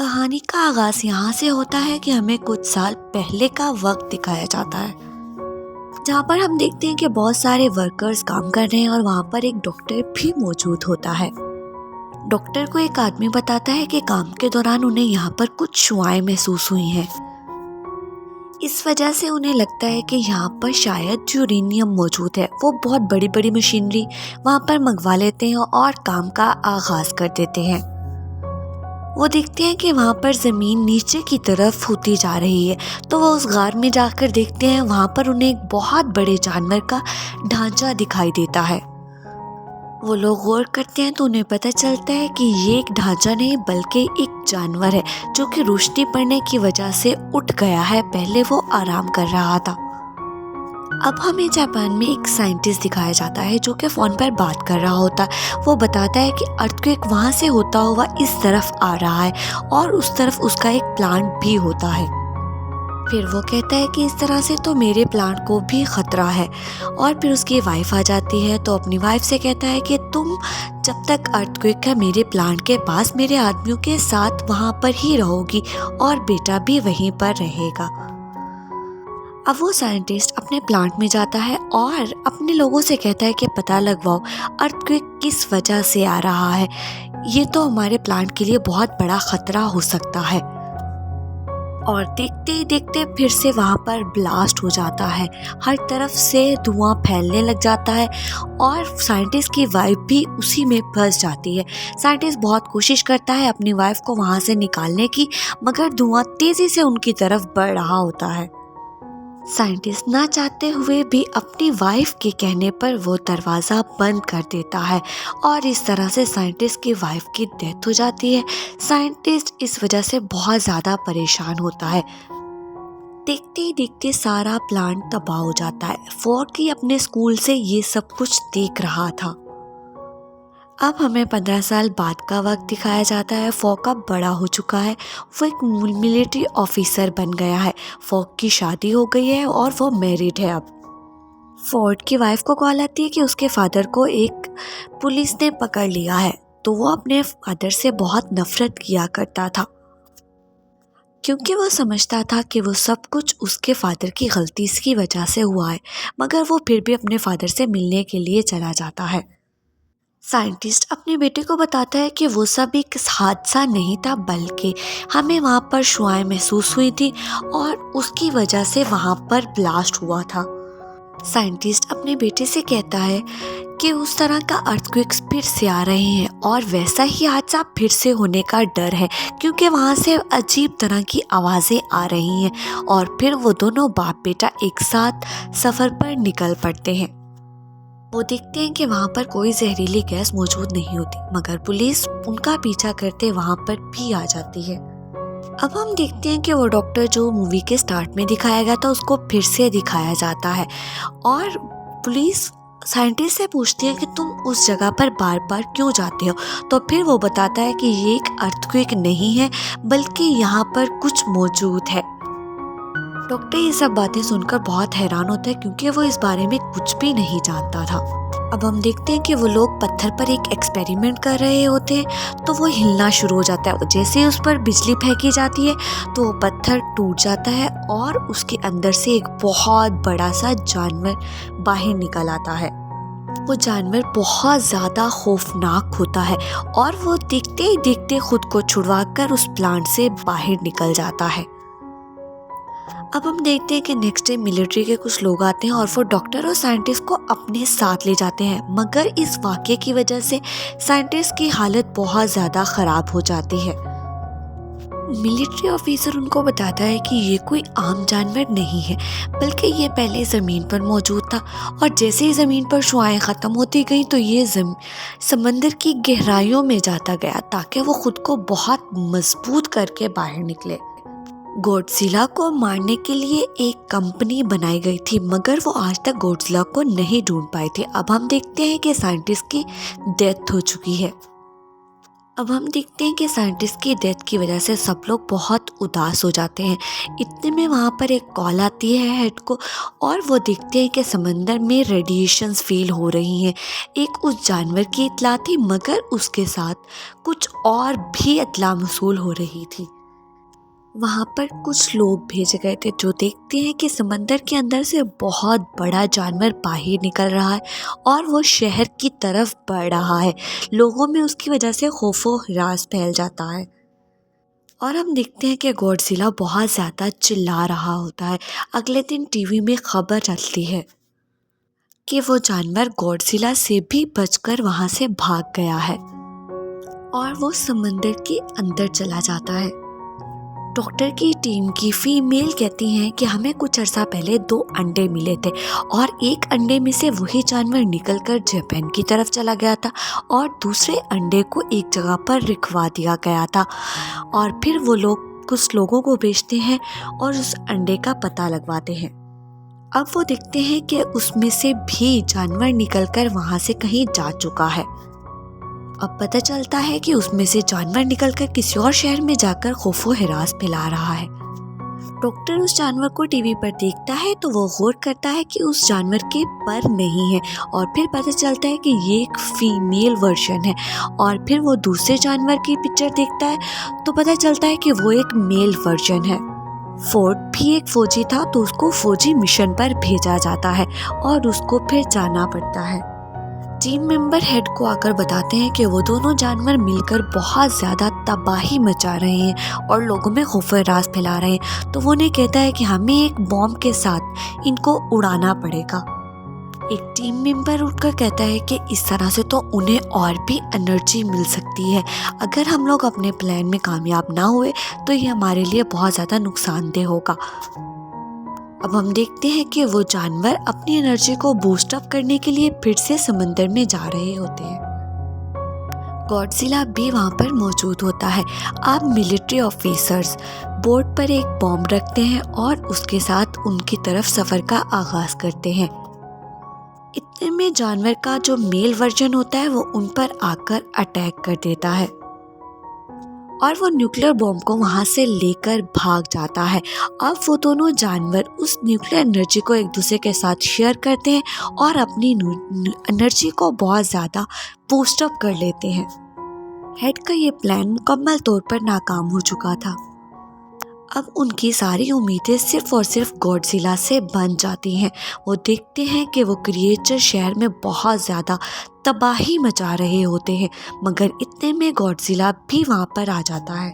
कहानी का आगाज यहाँ से होता है कि हमें कुछ साल पहले का वक्त दिखाया जाता है, जहाँ पर हम देखते हैं कि बहुत सारे वर्कर्स काम कर रहे हैं और वहाँ पर एक डॉक्टर भी मौजूद होता है। डॉक्टर को एक आदमी बताता है कि काम के दौरान उन्हें यहाँ पर कुछ छुआएं महसूस हुई हैं। इस वजह से उन्हें लगता है कि यहाँ पर शायद जो यूरेनियम मौजूद है वो बहुत बड़ी बड़ी मशीनरी वहाँ पर मंगवा लेते हैं और काम का आगाज कर देते हैं। वो देखते हैं कि वहाँ पर ज़मीन नीचे की तरफ होती जा रही है, तो वो उस गार में जाकर देखते हैं। वहाँ पर उन्हें एक बहुत बड़े जानवर का ढांचा दिखाई देता है। वो लोग गौर करते हैं तो उन्हें पता चलता है कि ये एक ढांचा नहीं बल्कि एक जानवर है जो कि रोशनी पड़ने की वजह से उठ गया है। पहले वो आराम कर रहा था। अब हमें जापान में एक साइंटिस्ट दिखाया जाता है जो कि फ़ोन पर बात कर रहा होता है। वो बताता है कि अर्थक्वेक वहाँ से होता हुआ इस तरफ आ रहा है और उस तरफ उसका एक प्लांट भी होता है। फिर वो कहता है कि इस तरह से तो मेरे प्लांट को भी खतरा है। और फिर उसकी वाइफ आ जाती है तो अपनी वाइफ से कहता है कि तुम जब तक अर्थक्वेक है मेरे प्लांट के पास मेरे आदमियों के साथ वहाँ पर ही रहोगी और बेटा भी वहीं पर रहेगा। अब वो साइंटिस्ट अपने प्लांट में जाता है और अपने लोगों से कहता है कि पता लगवाओ अर्थक्वेक किस वजह से आ रहा है। ये तो हमारे प्लांट के लिए बहुत बड़ा खतरा हो सकता है। और देखते ही देखते फिर से वहाँ पर ब्लास्ट हो जाता है। हर तरफ से धुआं फैलने लग जाता है और साइंटिस्ट की वाइफ भी उसी में फंस जाती है। साइंटिस्ट बहुत कोशिश करता है अपनी वाइफ को वहाँ से निकालने की, मगर धुआं तेज़ी से उनकी तरफ बढ़ रहा होता है। साइंटिस्ट ना चाहते हुए भी अपनी वाइफ के कहने पर वो दरवाज़ा बंद कर देता है और इस तरह से साइंटिस्ट की वाइफ की डेथ हो जाती है। साइंटिस्ट इस वजह से बहुत ज़्यादा परेशान होता है। देखते ही देखते सारा प्लांट तबाह हो जाता है। फोर्ड अपने स्कूल से ये सब कुछ देख रहा था। अब हमें 15 साल बाद का वक्त दिखाया जाता है। फॉक अब बड़ा हो चुका है। वो एक मिलिट्री ऑफिसर बन गया है। फॉक की शादी हो गई है और वो मैरिड है। अब फोर्ड की वाइफ को कॉल आती है कि उसके फादर को एक पुलिस ने पकड़ लिया है। तो वो अपने फादर से बहुत नफरत किया करता था क्योंकि वो समझता था कि वो सब कुछ उसके फादर की गलती की वजह से हुआ है, मगर वो फिर भी अपने फादर से मिलने के लिए चला जाता है। साइंटिस्ट अपने बेटे को बताता है कि वो सब एक हादसा नहीं था बल्कि हमें वहाँ पर शुआएं महसूस हुई थी और उसकी वजह से वहाँ पर ब्लास्ट हुआ था। साइंटिस्ट अपने बेटे से कहता है कि उस तरह का अर्थक्वेक्स फिर से आ रहे हैं और वैसा ही हादसा फिर से होने का डर है क्योंकि वहाँ से अजीब तरह की आवाज़ें आ रही हैं। और फिर वो दोनों बाप बेटा एक साथ सफ़र पर निकल पड़ते हैं। वो देखते हैं कि वहाँ पर कोई जहरीली गैस मौजूद नहीं होती, मगर पुलिस उनका पीछा करते वहाँ पर भी आ जाती है। अब हम देखते हैं कि वो डॉक्टर जो मूवी के स्टार्ट में दिखाया गया था उसको फिर से दिखाया जाता है और पुलिस साइंटिस्ट से पूछती है कि तुम उस जगह पर बार बार क्यों जाते हो। तो फिर वो बताता है कि ये एक अर्थक्वेक नहीं है बल्कि यहाँ पर कुछ मौजूद है। डॉक्टर ये सब बातें सुनकर बहुत हैरान होता है क्योंकि वो इस बारे में कुछ भी नहीं जानता था। अब हम देखते हैं कि वो लोग पत्थर पर एक एक्सपेरिमेंट कर रहे होते हैं तो वो हिलना शुरू हो जाता है। जैसे ही उस पर बिजली फेंकी जाती है तो वो पत्थर टूट जाता है और उसके अंदर से एक बहुत बड़ा सा जानवर बाहर निकल आता है। वो जानवर बहुत ज़्यादा खौफनाक होता है और वो देखते ही देखते खुद को छुड़वाकर उस प्लांट से बाहर निकल जाता है। अब हम देखते हैं कि नेक्स्ट डे मिलिट्री के कुछ लोग आते हैं और वो डॉक्टर और साइंटिस्ट को अपने साथ ले जाते हैं, मगर इस वाक़ये की वजह से साइंटिस्ट की हालत बहुत ज़्यादा ख़राब हो जाती है। मिलिट्री ऑफिसर उनको बताता है कि ये कोई आम जानवर नहीं है बल्कि ये पहले ज़मीन पर मौजूद था और जैसे ही ज़मीन पर शुआएं ख़त्म होती गई तो ये समंदर की गहराइयों में जाता गया ताकि वो खुद को बहुत मजबूत करके बाहर निकले। गॉडजिला को मारने के लिए एक कंपनी बनाई गई थी, मगर वो आज तक गॉडजिला को नहीं ढूंढ पाए थे। अब हम देखते हैं कि साइंटिस्ट की डेथ हो चुकी है। अब हम देखते हैं कि साइंटिस्ट की डेथ की वजह से सब लोग बहुत उदास हो जाते हैं। इतने में वहाँ पर एक कॉल आती है हेड को, और वो देखते हैं कि समंदर में रेडिएशंस फील हो रही हैं। एक उस जानवर की इतला थी, मगर उसके साथ कुछ और भी इतला मौसूल हो रही थी। वहाँ पर कुछ लोग भेजे गए थे जो देखते हैं कि समंदर के अंदर से बहुत बड़ा जानवर बाहर निकल रहा है और वो शहर की तरफ बढ़ रहा है। लोगों में उसकी वजह से खौफो हरास फैल जाता है और हम देखते हैं कि गॉडजिला बहुत ज़्यादा चिल्ला रहा होता है। अगले दिन टीवी में खबर चलती है कि वो जानवर गॉडजिला से भी बचकर वहाँ से भाग गया है और वो समंदर के अंदर चला जाता है। डॉक्टर की टीम की फीमेल कहती हैं कि हमें कुछ अर्सा पहले 2 अंडे मिले थे और एक अंडे में से वही जानवर निकलकर जापान की तरफ चला गया था और दूसरे अंडे को एक जगह पर रखवा दिया गया था और फिर वो लोग कुछ लोगों को भेजते हैं और उस अंडे का पता लगवाते हैं। अब वो देखते हैं कि उसमें से भी जानवर निकलकर वहाँ से कहीं जा चुका है। अब पता चलता है कि उसमें से जानवर निकलकर किसी और शहर में जाकर खौफो हरास फैला रहा है। डॉक्टर उस जानवर को टीवी पर देखता है तो वो गौर करता है कि उस जानवर के पर नहीं है और फिर पता चलता है कि ये एक फीमेल वर्जन है और फिर वो दूसरे जानवर की पिक्चर देखता है तो पता चलता है कि वो एक मेल वर्जन है। फोर्ड भी एक फौजी था तो उसको फौजी मिशन पर भेजा जाता है और उसको फिर जाना पड़ता है। टीम मेंबर हेड को आकर बताते हैं कि वो दोनों जानवर मिलकर बहुत ज़्यादा तबाही मचा रहे हैं और लोगों में खौफ राज फैला रहे हैं। तो वो उन्हें कहता है कि हमें एक बॉम्ब के साथ इनको उड़ाना पड़ेगा। एक टीम मेंबर उठकर कहता है कि इस तरह से तो उन्हें और भी एनर्जी मिल सकती है। अगर हम लोग अपने प्लान में कामयाब ना हुए तो ये हमारे लिए बहुत ज़्यादा नुकसानदेह होगा। अब हम देखते हैं कि वो जानवर अपनी एनर्जी को बूस्ट अप करने के लिए फिर से समंदर में जा रहे होते हैं। गॉडजिला भी वहाँ पर मौजूद होता है। अब मिलिट्री ऑफिसर्स बोर्ड पर एक बॉम्ब रखते हैं और उसके साथ उनकी तरफ सफ़र का आगाज़ करते हैं। इतने में जानवर का जो मेल वर्जन होता है वो उन पर आकर अटैक कर देता है और वो न्यूक्लियर बॉम्ब को वहाँ से लेकर भाग जाता है। अब वो दोनों जानवर उस न्यूक्लियर एनर्जी को एक दूसरे के साथ शेयर करते हैं और अपनी एनर्जी को बहुत ज़्यादा बूस्ट अप कर लेते हैं। हेड का ये प्लान मुकम्मल तौर पर नाकाम हो चुका था। अब उनकी सारी उम्मीदें सिर्फ और सिर्फ गॉडजिला से बन जाती हैं। वो देखते हैं कि वो क्रिएचर शहर में बहुत ज़्यादा तबाही मचा रहे होते हैं, मगर इतने में गॉडजिला भी वहाँ पर आ जाता है।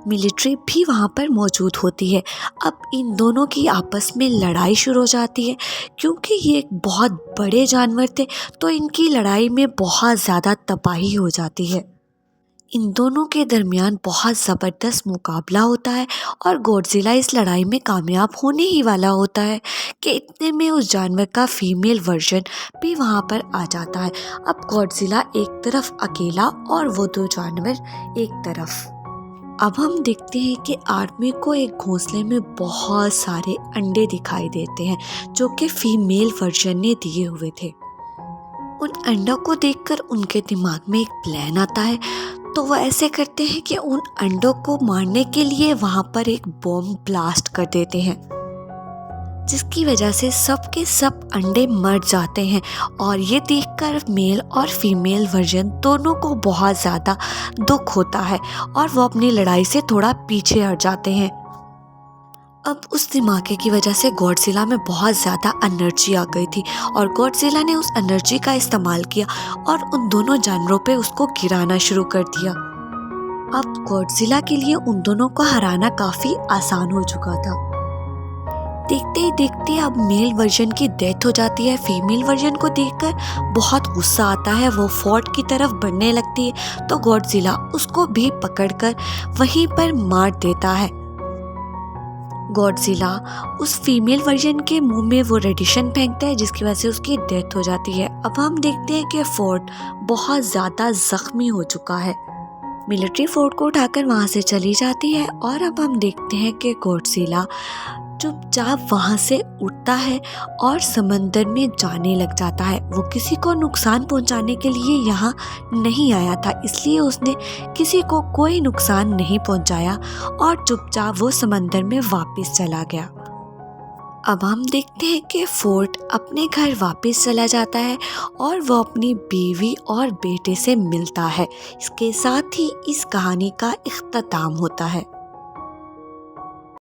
मिलिट्री भी वहाँ पर मौजूद होती है। अब इन दोनों की आपस में लड़ाई शुरू हो जाती है। क्योंकि ये एक बहुत बड़े जानवर थे तो इनकी लड़ाई में बहुत ज़्यादा तबाही हो जाती है। इन दोनों के दरमियान बहुत ज़बरदस्त मुकाबला होता है और गॉडजिला इस लड़ाई में कामयाब होने ही वाला होता है कि इतने में उस जानवर का फीमेल वर्जन भी वहाँ पर आ जाता है। अब गॉडजिला एक तरफ अकेला और वो 2 जानवर एक तरफ। अब हम देखते हैं कि आदमी को एक घोंसले में बहुत सारे अंडे दिखाई देते हैं जो कि फीमेल वर्जन ने दिए हुए थे। उन अंडों को देखकर उनके दिमाग में एक प्लान आता है तो वो ऐसे करते हैं कि उन अंडों को मारने के लिए वहाँ पर एक बॉम्ब ब्लास्ट कर देते हैं, जिसकी वजह से सब के सब अंडे मर जाते हैं और ये देखकर मेल और फीमेल वर्जन दोनों को बहुत ज़्यादा दुख होता है और वो अपनी लड़ाई से थोड़ा पीछे हट जाते हैं। अब उस धमाके की वजह से गॉडजिला में बहुत ज़्यादा एनर्जी आ गई थी और गॉडजिला ने उस एनर्जी का इस्तेमाल किया और उन दोनों जानवरों पे उसको गिराना शुरू कर दिया। अब गॉडजिला के लिए उन दोनों को हराना काफ़ी आसान हो चुका था। देखते ही देखते अब मेल वर्जन की डेथ हो जाती है। फीमेल वर्जन को देखकर बहुत गुस्सा आता है, वो फोर्ट की तरफ बढ़ने लगती है तो गॉडजिला उसको भी पकड़कर वहीं पर मार देता है। गॉडजिला उस फीमेल वर्जन के मुंह में वो रेडिएशन फेंकता है जिसकी वजह से उसकी डेथ हो जाती है। अब हम देखते हैं कि फोर्ट बहुत ज़्यादा ज़ख्मी हो चुका है। मिलिट्री फोर्ट को उठाकर वहाँ से चली जाती है और अब हम देखते हैं कि गॉडजिला चुपचाप वहाँ से उठता है और समंदर में जाने लग जाता है। वो किसी को नुकसान पहुँचाने के लिए यहाँ नहीं आया था, इसलिए उसने किसी को कोई नुकसान नहीं पहुँचाया और चुपचाप वो समंदर में वापस चला गया। अब हम देखते हैं कि फोर्ड अपने घर वापस चला जाता है और वो अपनी बीवी और बेटे से मिलता है। इसके साथ ही इस कहानी का इख्तिताम होता है।